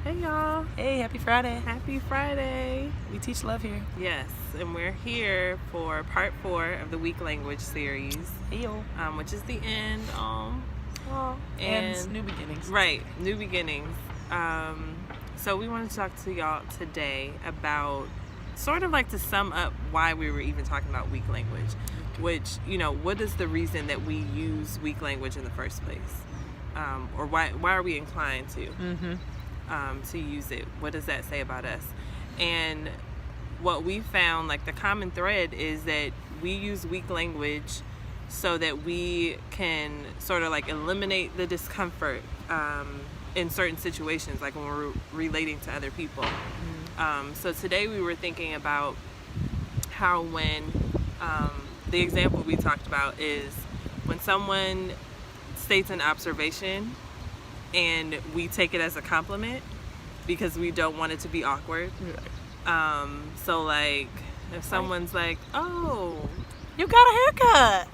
Hey y'all. Hey, happy Friday. Happy Friday. We teach love here. Yes, and we're here for part 4 of the Week Language series, Heyo. which is the end. And new beginnings. Right, new beginnings. So we want to talk to y'all today about sort of like to sum up why we were even talking about weak language, which, what is the reason that we use weak language in the first place? Or why are we inclined to? To use it. What does that say about us? And what we found, like the common thread, is that we use weak language so that we can sort of like eliminate the discomfort in certain situations, like when we're relating to other people. So today we were thinking about how when the example we talked about is when someone states an observation and we take it as a compliment because we don't want it to be awkward. So like if someone's like, "Oh, you got a haircut.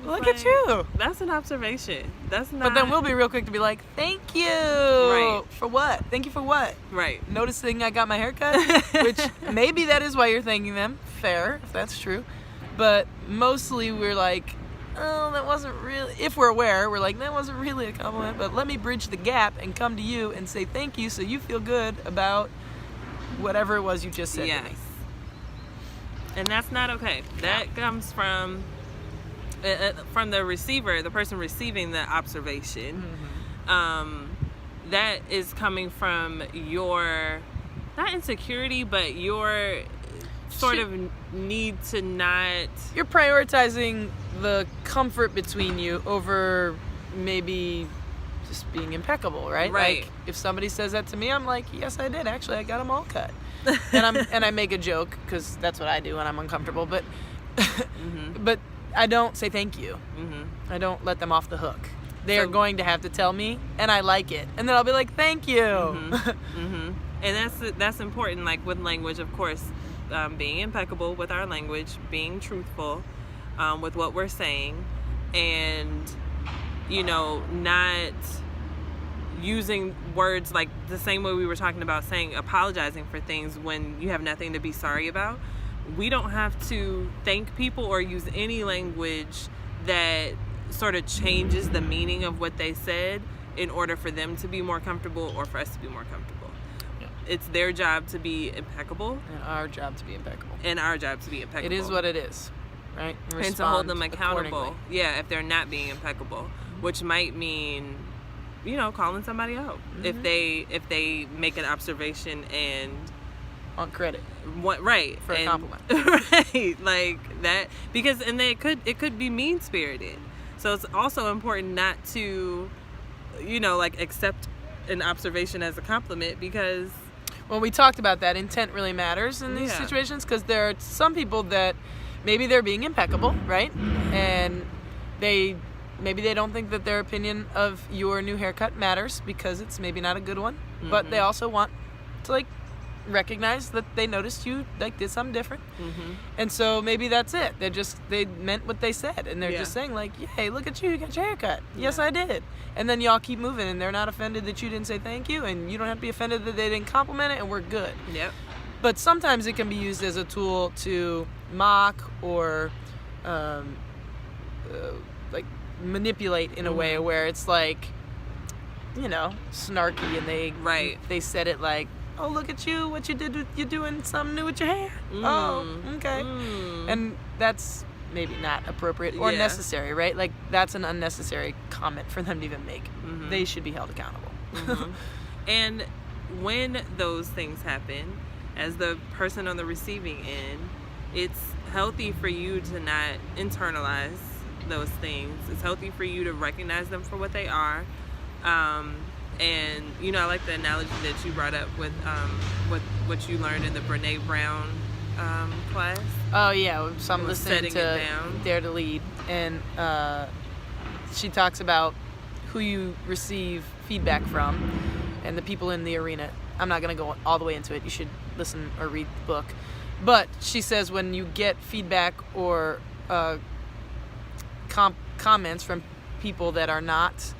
Look at you." That's an observation. That's not. But then we'll be real quick to be like, "Thank you." Right. For what? Thank you for what? Right. Noticing I got my haircut? Which maybe that is why you're thanking them. Fair, if that's true. But mostly we're like, oh, that wasn't really, if we're aware, we're like, that wasn't really a compliment, but let me bridge the gap and come to you and say thank you so you feel good about whatever it was you just said to me. And that's not okay. That comes from the receiver, the person receiving the observation. That is coming from your, not insecurity, but your sort of need to not... You're prioritizing the comfort between you over maybe just being impeccable, right? Right. Like if somebody says that to me, I'm like, yes, I did. Actually, I got them all cut. and I make a joke because that's what I do when I'm uncomfortable. But but I don't say thank you. I don't let them off the hook. They are going to have to tell me, and I like it, and then I'll be like, thank you. And that's important. Like with language, of course. Being impeccable with our language, being truthful with what we're saying, and not using words like the same way we were talking about saying apologizing for things when you have nothing to be sorry about. We don't have to thank people or use any language that sort of changes the meaning of what they said in order for them to be more comfortable or for us to be more comfortable. It's their job to be impeccable. And our job to be impeccable. It is what it is, right? And to hold them accountable. Yeah, if they're not being impeccable, which might mean, calling somebody out if they make an observation and on credit. Right. For a compliment. Right. Like that, because it could be mean spirited. So it's also important not to, accept an observation as a compliment because. Well, we talked about that. Intent really matters in these situations because there are some people that maybe they're being impeccable, right? And maybe they don't think that their opinion of your new haircut matters because it's maybe not a good one. But they also want to recognize that they noticed you did something different. And so maybe that's it. They meant what they said, and they're just saying hey, look at you got your haircut. Yes, I did. And then y'all keep moving, and they're not offended that you didn't say thank you, and you don't have to be offended that they didn't compliment it, and we're good. Yep. But sometimes it can be used as a tool to mock or manipulate in a way where it's snarky, and they said it like, oh, look at you, what you did, you're doing something new with your hair. Oh, okay. And that's maybe not appropriate or necessary, right? Like, that's an unnecessary comment for them to even make. They should be held accountable. And when those things happen, as the person on the receiving end, it's healthy for you to not internalize those things. It's healthy for you to recognize them for what they are. And I like the analogy that you brought up with what you learned in the Brene Brown class. Oh yeah, so I'm listening to Dare to Lead, and she talks about who you receive feedback from and the people in the arena. I'm not going to go all the way into it. You should listen or read the book. But she says when you get feedback or comments from people that are not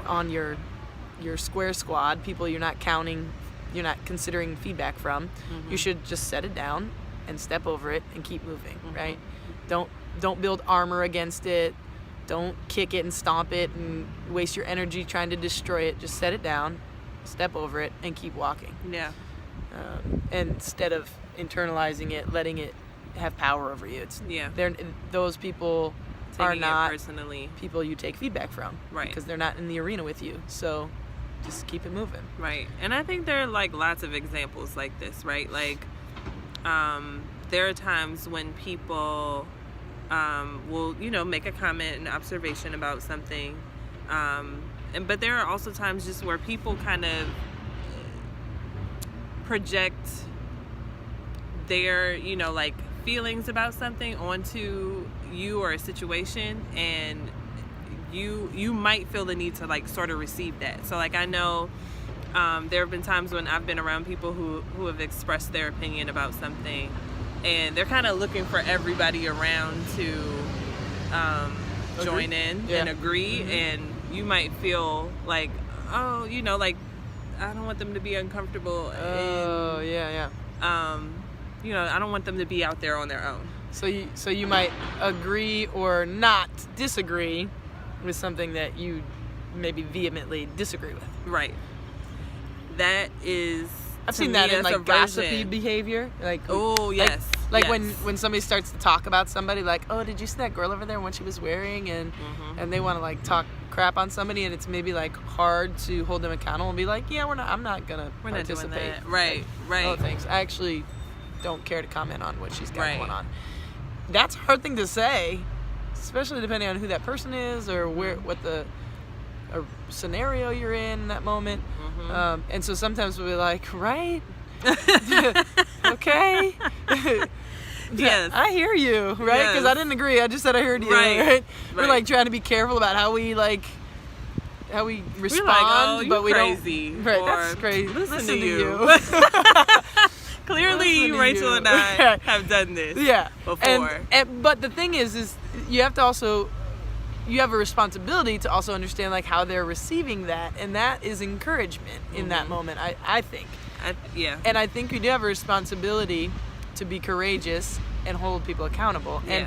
on your your square squad, people you're not considering feedback from, you should just set it down and step over it and keep moving, right? Don't build armor against it. Don't kick it and stomp it and waste your energy trying to destroy it. Just set it down, step over it, and keep walking. Yeah. And instead of internalizing it, letting it have power over you. Those people are not personally people you take feedback from, right? Because they're not in the arena with you. So just keep it moving, right? And I think there are like lots of examples like this, right? Like there are times when people will, make a comment, an observation about something, but there are also times just where people kind of project their, like feelings about something onto you or a situation, and you might feel the need to like sort of receive that. So like I know there have been times when I've been around people who have expressed their opinion about something, and they're kind of looking for everybody around to join in and agree, and you might feel like, oh, like I don't want them to be uncomfortable. I don't want them to be out there on their own. So you might agree or not disagree with something that you maybe vehemently disagree with. Right. That is. I've seen that in like gossipy behavior. Like, oh yes. Like when somebody starts to talk about somebody, like, oh, did you see that girl over there, what she was wearing, and they want to like talk crap on somebody, and it's maybe like hard to hold them accountable and be like, yeah, I'm not gonna participate. Not doing that. Right. Like, right. Oh, thanks. I actually don't care to comment on what she's got going on. That's a hard thing to say, especially depending on who that person is or what the scenario you're in that moment. And so sometimes we'll be like, right? Okay. Yes. I hear you, right? Because I didn't agree. I just said I heard you, right? We're like trying to be careful about how we respond, like, oh, but we crazy. don't. Right, or, that's crazy. Listen to you. Clearly, Rachel and I have done this before. But the thing is you have to you have a responsibility to also understand like how they're receiving that, and that is encouragement in that moment. I think. And I think you do have a responsibility to be courageous and hold people accountable. And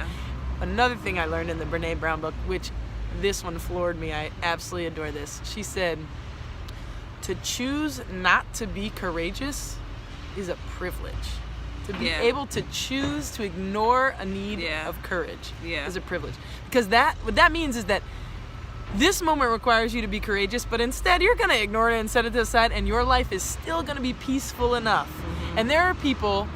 another thing I learned in the Brené Brown book, which this one floored me, I absolutely adore this. She said, to choose not to be courageous is a privilege. To be able to choose to ignore a need of courage is a privilege. Because what that means is that this moment requires you to be courageous, but instead you're going to ignore it and set it to the side, and your life is still going to be peaceful enough. And there are people,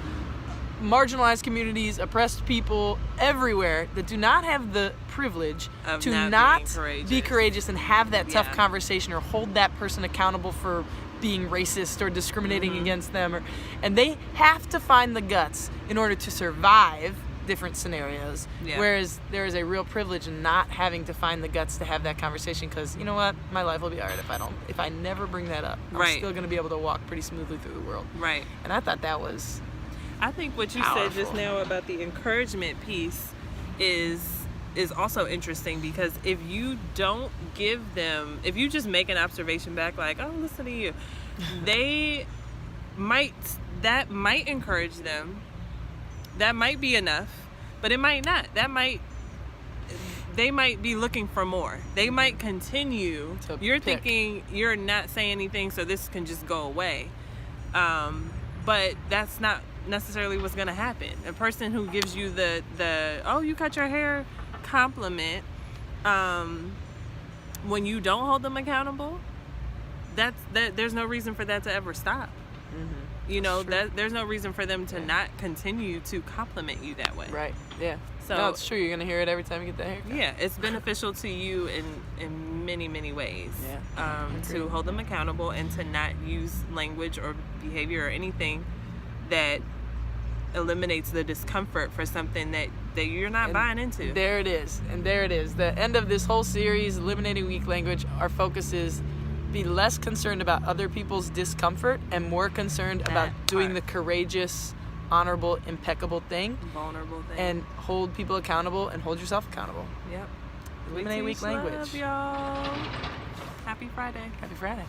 marginalized communities, oppressed people everywhere that do not have the privilege to not be courageous and have that tough conversation or hold that person accountable for being racist or discriminating against them, and they have to find the guts in order to survive different scenarios, whereas there is a real privilege in not having to find the guts to have that conversation, because you know what, my life will be alright if I never bring that up. I'm still going to be able to walk pretty smoothly through the world. And I thought that was I think what you said just now about the encouragement piece is also interesting, because if you don't give them, if you just make an observation back like, oh, listen to you, that might encourage them. That might be enough, but it might not. They might be looking for more. They might continue. You're thinking you're not saying anything, so this can just go away. But that's not necessarily what's going to happen. A person who gives you the oh, you cut your hair compliment, when you don't hold them accountable, there's no reason for that to ever stop. There's no reason for them to not continue to compliment you that way. Right. Yeah. So no, it's true. You're gonna hear it every time you get that haircut. Yeah, it's beneficial to you in many, many ways. To hold them accountable and to not use language or behavior or anything that eliminates the discomfort for something that you're not buying into. There it is. The end of this whole series, Eliminating Weak Language, our focus is be less concerned about other people's discomfort and more concerned about doing the courageous, honorable, impeccable thing. Vulnerable thing. And hold people accountable and hold yourself accountable. Yep. Eliminate weak language. Love, y'all. Happy Friday. Happy Friday.